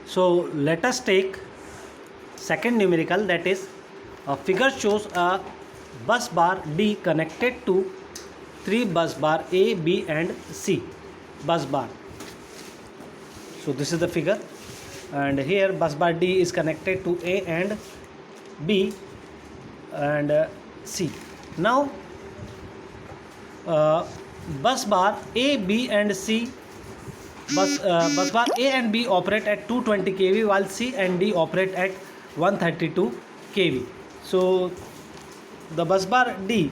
So let us take second numerical, that is a figure shows a bus bar D connected to three bus bar A, B and C bus bar. So this is the figure, and here bus bar D is connected to A and B and C. Now bus bar A, B and C, bus bar A and B operate at 220 kV while C and D operate at 132 kV. So the bus bar B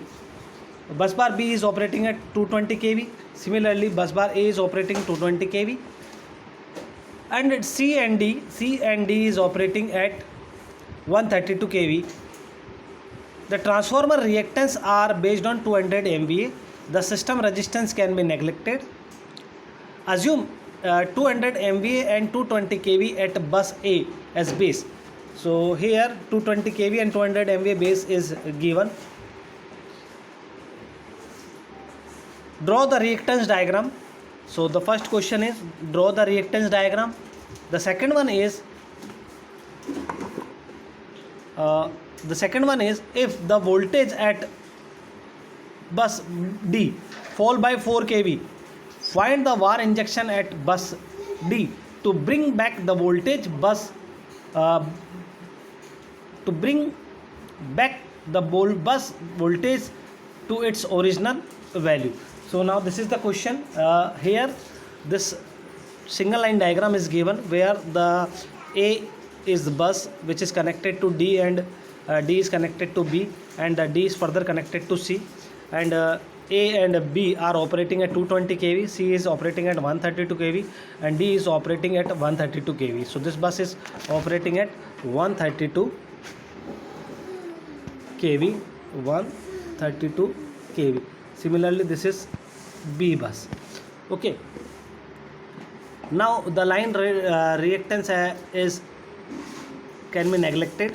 is operating at 220 kV. Similarly, bus bar A is operating 220 kV, and C and D is operating at 132 kV. The transformer reactance are based on 200 MVA. The system resistance can be neglected. Assume 200 MVA and 220 kV at bus A as base. So here 220 kV and 200 MVA base is given. Draw the reactance diagram. So the first question is draw the reactance diagram. The second one is if the voltage at bus D fall by 4 kV, find the var injection at bus D to bring back the voltage bus bus voltage to its original value. So now this is the question. Here this single line diagram is given where the A is the bus which is connected to D, and D is connected to B, and D is further connected to C, and A and B are operating at 220 kV, C is operating at 132 kV, and D is operating at 132 kV. So this bus is operating at 132 kV, 132 kV. Similarly, this is B bus. Okay. Now the line reactance can be neglected.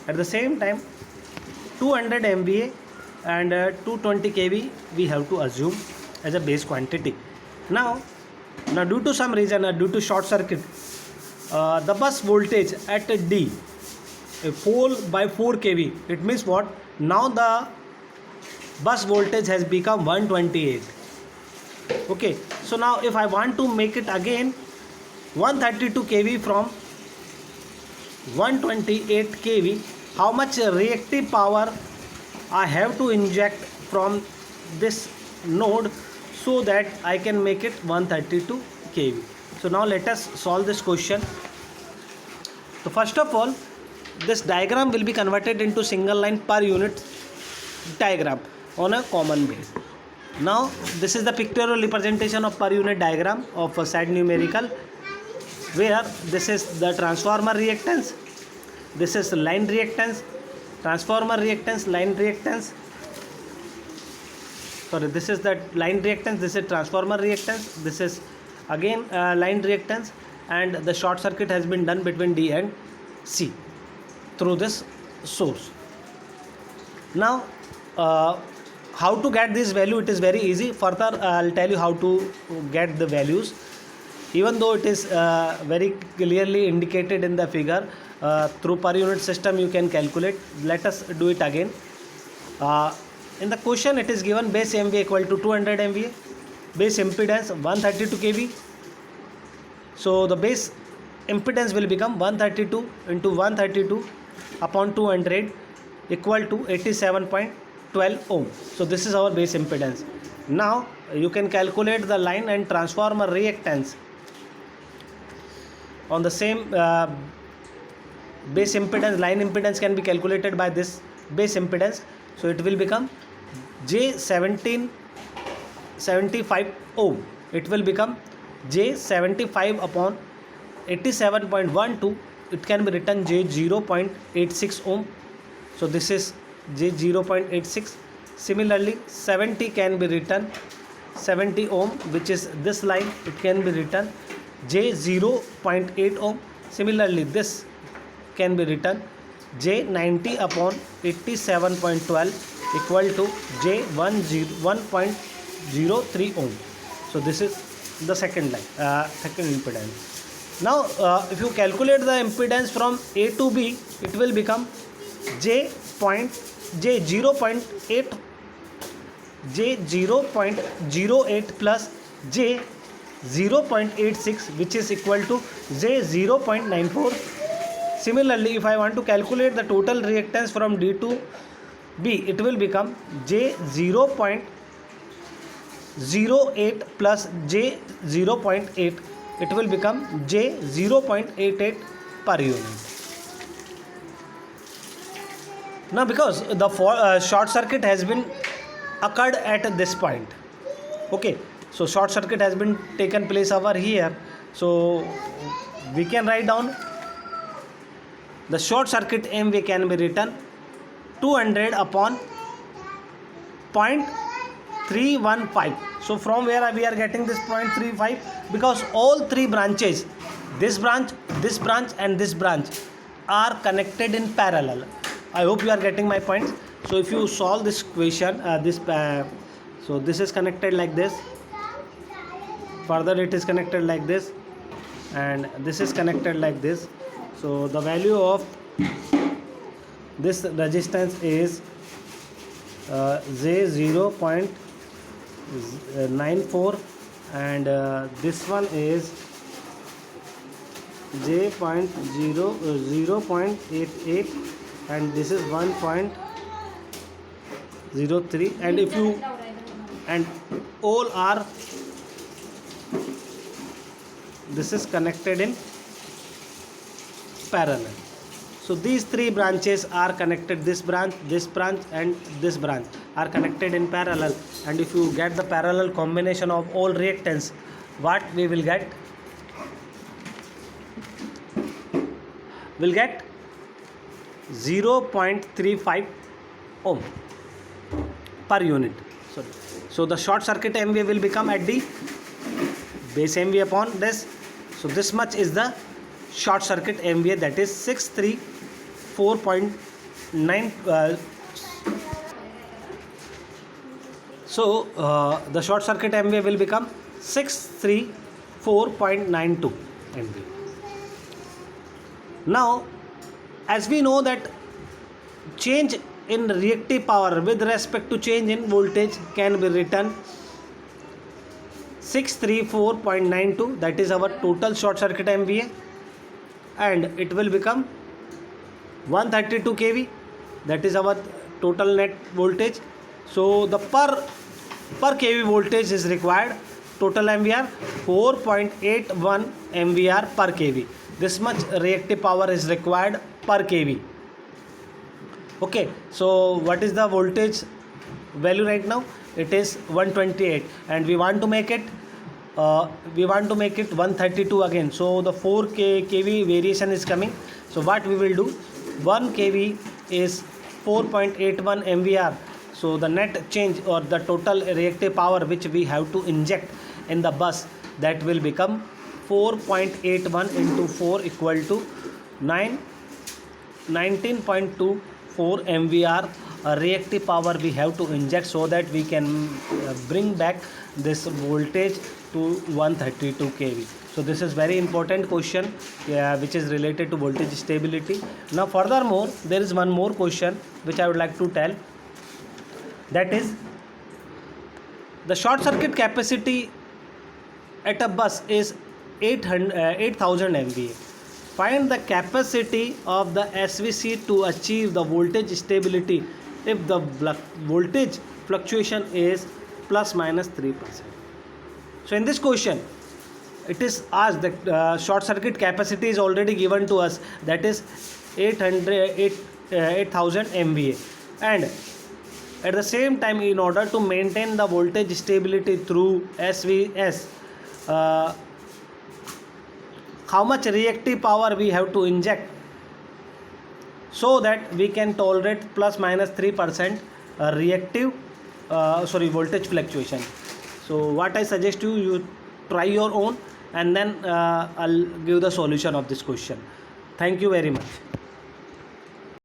At the same time, 200 MVA and 220 kV we have to assume as a base quantity. Now due to some reason, due to short circuit, the bus voltage at D fall by 4 kV. It means what? Now the bus voltage has become 128. Okay, so now if I want to make it again 132 kV from 128 kV, how much reactive power I have to inject from this node so that I can make it 132 kV. So now let us solve this question. So first of all, this diagram will be converted into single line per unit diagram on a common base. Now this is the pictorial representation of per unit diagram of a said numerical, where this is the transformer reactance, this is line reactance, transformer reactance, line reactance. Sorry, this is the line reactance, this is transformer reactance, this is again line reactance, and the short circuit has been done between D and C through this source. Now how to get this value? It is very easy. Further I'll tell you how to get the values, even though it is very clearly indicated in the figure. Through per unit system you can calculate. Let us do it again. In the question it is given base MVA equal to 200 MVA, base impedance 132 kV. So the base impedance will become 132 into 132 upon 200 equal to 87.12 ohm. So this is our base impedance. Now you can calculate the line and transformer reactance on the same base impedance. Line impedance can be calculated by this base impedance. So it will become J75 ohm. It will become J75 upon 87.12. It can be written J0.86 ohm. So this is J0.86. Similarly 70 can be written 70 ohm, which is this line. It can be written J0.8 ohm. Similarly this can be written J90 upon 87.12 equal to J1.03 ohm. So this is the second line, second impedance. Now if you calculate the impedance from A to B, it will become J 0.8 plus J 0.86, which is equal to J 0.94. Similarly, if I want to calculate the total reactance from D to B, it will become J 0.08 plus J 0.8. It will become J 0.88 per unit. Now, because the short circuit has been occurred at this point, okay, so short circuit has been taken place over here, so we can write down the short circuit MV can be written 200 upon 0.315. So from where we are getting this 0.35? Because all three branches, this branch and this branch, are connected in parallel. I hope you are getting my points. So if you solve this equation, so this is connected like this, further it is connected like this, and this is connected like this. So the value of this resistance is J 0.94, and this one is J 0.88, and this is 1.03, and if you, and all are, this is connected in parallel. So these three branches are connected, this branch and this branch are connected in parallel, and if you get the parallel combination of all reactance, what we will get? We'll get 0.35 ohm per unit. So the short circuit MVA will become at the base MVA upon this. So this much is the short circuit MVA, that is 634.9. So the short circuit MVA will become 634.92 MVA. Now, as we know that change in reactive power with respect to change in voltage can be written 634.92, that is our total short circuit MVA, and it will become 132 kV, that is our total net voltage. So the per kV voltage is required, total MVR 4.81 MVR per kV. This much reactive power is required per kV. Okay, so what is the voltage value right now? It is 128, and we want to make it 132 again. So the 4 kV variation is coming. So what we will do, 1 kV is 4.81 MVR. So the net change or the total reactive power which we have to inject in the bus, that will become 4.81 into 4 equal to 19.24 MVR reactive power we have to inject, so that we can bring back this voltage to 132 kV. So this is very important question which is related to voltage stability. Now furthermore, there is one more question which I would like to tell, that is the short circuit capacity at a bus is 8000 MVA. Find the capacity of the SVC to achieve the voltage stability if the voltage fluctuation is plus minus 3%. So in this question, it is asked that short circuit capacity is already given to us, that is 8000 MVA, and at the same time, in order to maintain the voltage stability through SVS, how much reactive power we have to inject so that we can tolerate plus minus 3% voltage fluctuation. So what I suggest you try your own, and then I'll give the solution of this question. Thank you very much.